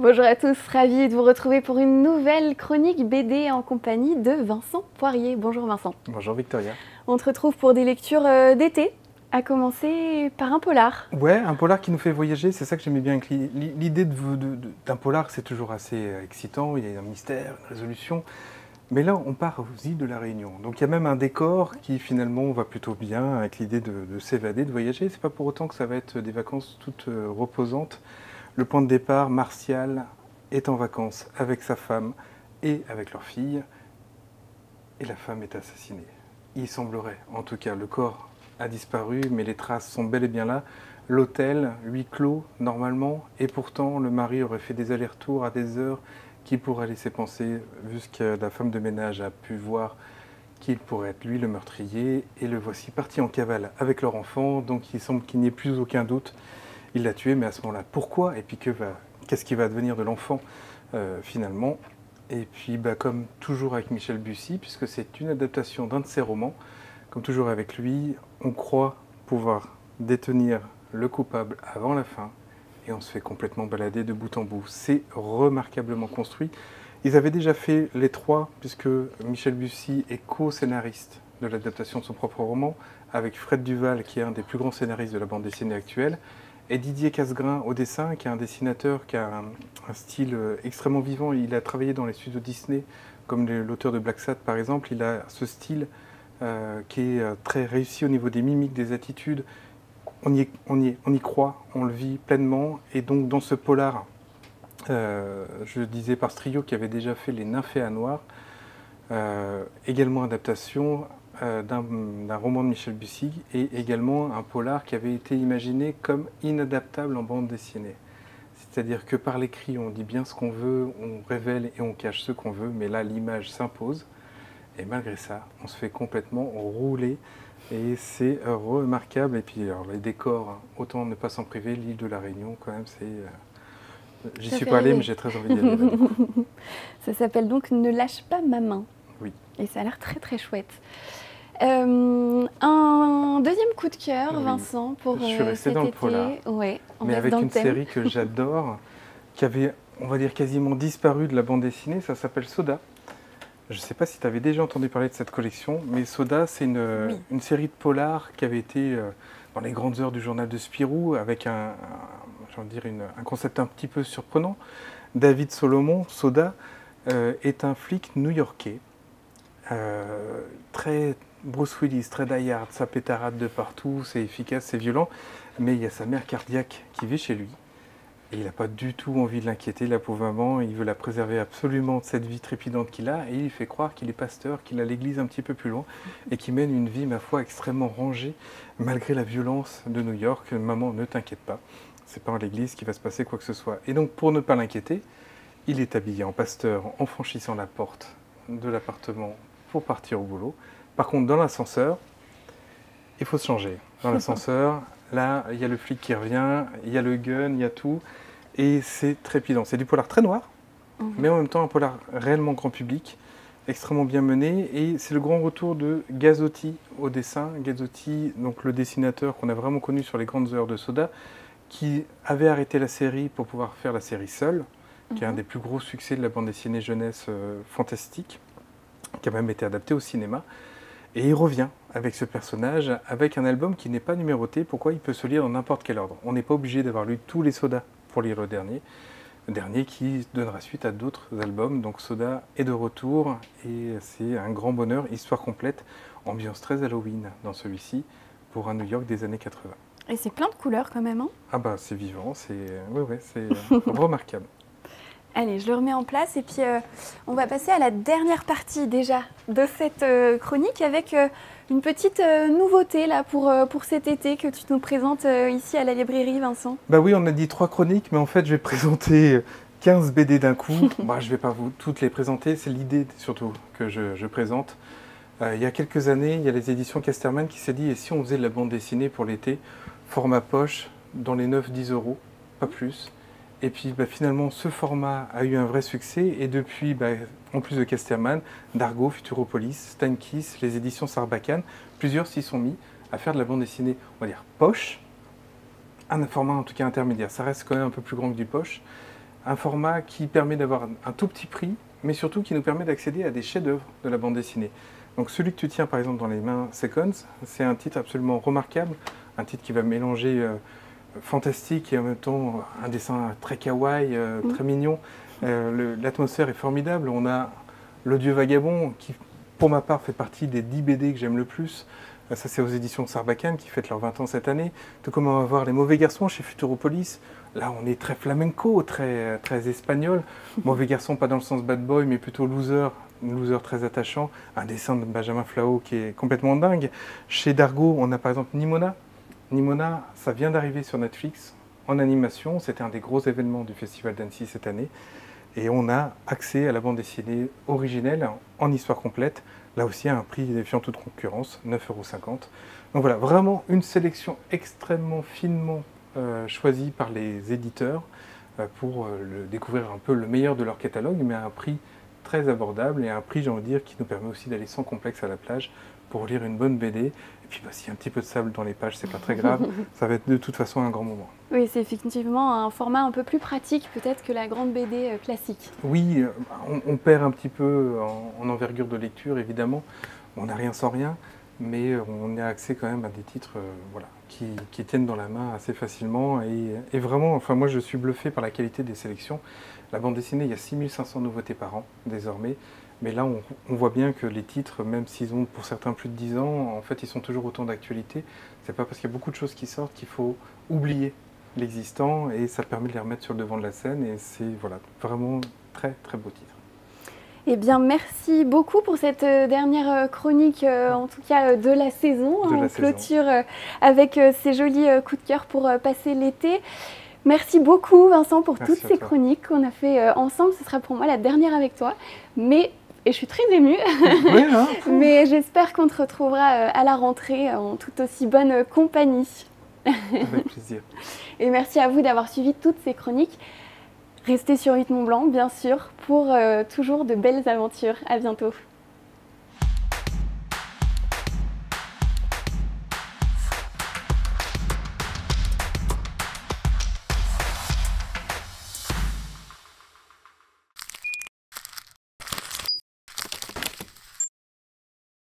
Bonjour à tous, ravi de vous retrouver pour une nouvelle chronique BD en compagnie de Vincent Poirier. Bonjour Vincent. Bonjour Victoria. On te retrouve pour des lectures d'été, à commencer par un polar. Ouais, un polar qui nous fait voyager, c'est ça que j'aimais bien. L'idée d'un polar, c'est toujours assez excitant, il y a un mystère, une résolution. Mais là, on part aux îles de la Réunion. Donc il y a même un décor qui finalement va plutôt bien avec l'idée de s'évader, de voyager. C'est pas pour autant que ça va être des vacances toutes reposantes. Le point de départ, Martial est en vacances avec sa femme et avec leur fille. Et la femme est assassinée. Il semblerait, en tout cas, le corps a disparu, mais les traces sont bel et bien là. L'hôtel, huis clos, normalement, et pourtant, le mari aurait fait des allers-retours à des heures qui pourraient laisser penser, vu ce que la femme de ménage a pu voir, qu'il pourrait être lui le meurtrier. Et le voici parti en cavale avec leur enfant, donc il semble qu'il n'y ait plus aucun doute. Il l'a tué, mais à ce moment-là, pourquoi? Et puis qu'est-ce qui va advenir de l'enfant, finalement? Et puis, comme toujours avec Michel Bussy, puisque c'est une adaptation d'un de ses romans, comme toujours avec lui, on croit pouvoir détenir le coupable avant la fin, et on se fait complètement balader de bout en bout. C'est remarquablement construit. Ils avaient déjà fait les trois, puisque Michel Bussy est co-scénariste de l'adaptation de son propre roman, avec Fred Duval, qui est un des plus grands scénaristes de la bande dessinée actuelle, et Didier Casgrain au dessin, qui est un dessinateur qui a un style extrêmement vivant. Il a travaillé dans les studios Disney, comme l'auteur de Black Sat par exemple. Il a ce style qui est très réussi au niveau des mimiques, des attitudes. On y croit, on le vit pleinement. Et donc dans ce polar, je disais par ce trio qui avait déjà fait Les Nymphéas Noirs, également adaptation d'un roman de Michel Bussy et également un polar qui avait été imaginé comme inadaptable en bande dessinée. C'est-à-dire que par l'écrit, on dit bien ce qu'on veut, on révèle et on cache ce qu'on veut, mais là, l'image s'impose. Et malgré ça, on se fait complètement rouler et c'est remarquable. Et puis, alors, les décors, hein, autant ne pas s'en priver, l'île de la Réunion, quand même, c'est... J'y suis pas allé, mais j'ai très envie d'y aller. Ça s'appelle donc Ne lâche pas ma main. Oui. Et ça a l'air très très chouette. Un deuxième coup de cœur, Oui. Vincent, pour Je suis resté cet dans le été. polar. Ouais, mais avec une série que j'adore, qui avait, on va dire, quasiment disparu de la bande dessinée, ça s'appelle Soda. Je ne sais pas si tu avais déjà entendu parler de cette collection, mais Soda, c'est une série de polars qui avait été dans les grandes heures du journal de Spirou, avec un concept un petit peu surprenant. David Solomon, Soda, est un flic new-yorkais, très Bruce Willis, très die-hard, ça pétarade de partout, c'est efficace, c'est violent, mais il y a sa mère cardiaque qui vit chez lui. Et il n'a pas du tout envie de l'inquiéter, la pauvre maman. Il veut la préserver absolument de cette vie trépidante qu'il a. Et il fait croire qu'il est pasteur, qu'il a l'église un petit peu plus loin et qu'il mène une vie, ma foi, extrêmement rangée, malgré la violence de New York. Maman, ne t'inquiète pas, c'est pas à l'église qu'il va se passer quoi que ce soit. Et donc, pour ne pas l'inquiéter, il est habillé en pasteur en franchissant la porte de l'appartement pour partir au boulot. Par contre, dans l'ascenseur, il faut se changer. Dans l'ascenseur, là, il y a le flic qui revient, il y a le gun, il y a tout. Et c'est trépidant. C'est du polar très noir, mais en même temps un polar réellement grand public, extrêmement bien mené. Et c'est le grand retour de Gazzotti au dessin. Gazzotti, donc le dessinateur qu'on a vraiment connu sur les grandes heures de Soda, qui avait arrêté la série pour pouvoir faire la série seule, qui est un des plus gros succès de la bande dessinée jeunesse fantastique, qui a même été adapté au cinéma. Et il revient avec ce personnage, avec un album qui n'est pas numéroté. Pourquoi? Il peut se lire dans n'importe quel ordre. On n'est pas obligé d'avoir lu tous les Sodas pour lire le dernier qui donnera suite à d'autres albums. Donc Soda est de retour et c'est un grand bonheur, histoire complète, ambiance très Halloween dans celui-ci, pour un New York des années 80. Et c'est plein de couleurs quand même, hein? Ah bah c'est vivant, c'est remarquable. Allez, je le remets en place et puis on va passer à la dernière partie déjà de cette chronique avec une petite nouveauté là pour cet été que tu nous présentes ici à la librairie, Vincent. Bah oui, on a dit 3 chroniques, mais en fait je vais présenter 15 BD d'un coup. Je ne vais pas vous toutes les présenter, c'est l'idée surtout que je présente. Il y a quelques années, il y a les éditions Casterman qui s'est dit, et si on faisait de la bande dessinée pour l'été, format poche, dans les 9-10 euros, pas plus. Et puis finalement, ce format a eu un vrai succès. Et depuis, en plus de Casterman, Dargaud, Futuropolis, Steinkiss, les éditions Sarbacane, plusieurs s'y sont mis à faire de la bande dessinée, on va dire, poche. Un format en tout cas intermédiaire. Ça reste quand même un peu plus grand que du poche. un format qui permet d'avoir un tout petit prix, mais surtout qui nous permet d'accéder à des chefs-d'œuvre de la bande dessinée. Donc celui que tu tiens par exemple dans les mains, Seconds, c'est un titre absolument remarquable, un titre qui va mélanger fantastique et en même temps un dessin très kawaii, très mignon. L'atmosphère est formidable. On a Le Dieu Vagabond qui, pour ma part, fait partie des 10 BD que j'aime le plus. Ça, c'est aux éditions Sarbacane qui fêtent leurs 20 ans cette année. Tout comme on va voir Les Mauvais Garçons chez Futuropolis. Là, on est très flamenco, très espagnol. Mauvais Garçon, pas dans le sens bad boy, mais plutôt loser très attachant. Un dessin de Benjamin Flao qui est complètement dingue. Chez Dargaud, on a par exemple Nimona. Nimona, ça vient d'arriver sur Netflix en animation. C'était un des gros événements du Festival d'Annecy cette année. Et on a accès à la bande dessinée originelle en histoire complète. Là aussi, à un prix défiant toute concurrence, 9,50 €. Donc voilà, vraiment une sélection extrêmement finement choisie par les éditeurs pour découvrir un peu le meilleur de leur catalogue, mais à un prix très abordable et à un prix, j'ai envie de dire, qui nous permet aussi d'aller sans complexe à la plage pour lire une bonne BD. Et puis s'il y a un petit peu de sable dans les pages, c'est pas très grave, ça va être de toute façon un grand moment. Oui, c'est effectivement un format un peu plus pratique peut-être que la grande BD classique. Oui, on perd un petit peu en envergure de lecture évidemment, on n'a rien sans rien, mais on a accès quand même à des titres voilà, qui tiennent dans la main assez facilement et vraiment, enfin moi je suis bluffé par la qualité des sélections. La bande dessinée, il y a 6500 nouveautés par an désormais. Mais là, on voit bien que les titres, même s'ils ont pour certains plus de 10 ans, en fait, ils sont toujours autant d'actualité. C'est pas parce qu'il y a beaucoup de choses qui sortent qu'il faut oublier l'existant et ça permet de les remettre sur le devant de la scène et c'est voilà, vraiment très très beau titre. Eh bien, merci beaucoup pour cette dernière chronique, en tout cas de la saison. On clôture avec ces jolis coups de cœur pour passer l'été. Merci beaucoup Vincent pour toutes ces chroniques qu'on a fait ensemble. Ce sera pour moi la dernière avec toi. Et je suis très émue, oui, hein. Mais j'espère qu'on te retrouvera à la rentrée en toute aussi bonne compagnie. Avec plaisir. Et merci à vous d'avoir suivi toutes ces chroniques. Restez sur 8 Mont Blanc, bien sûr, pour toujours de belles aventures. À bientôt.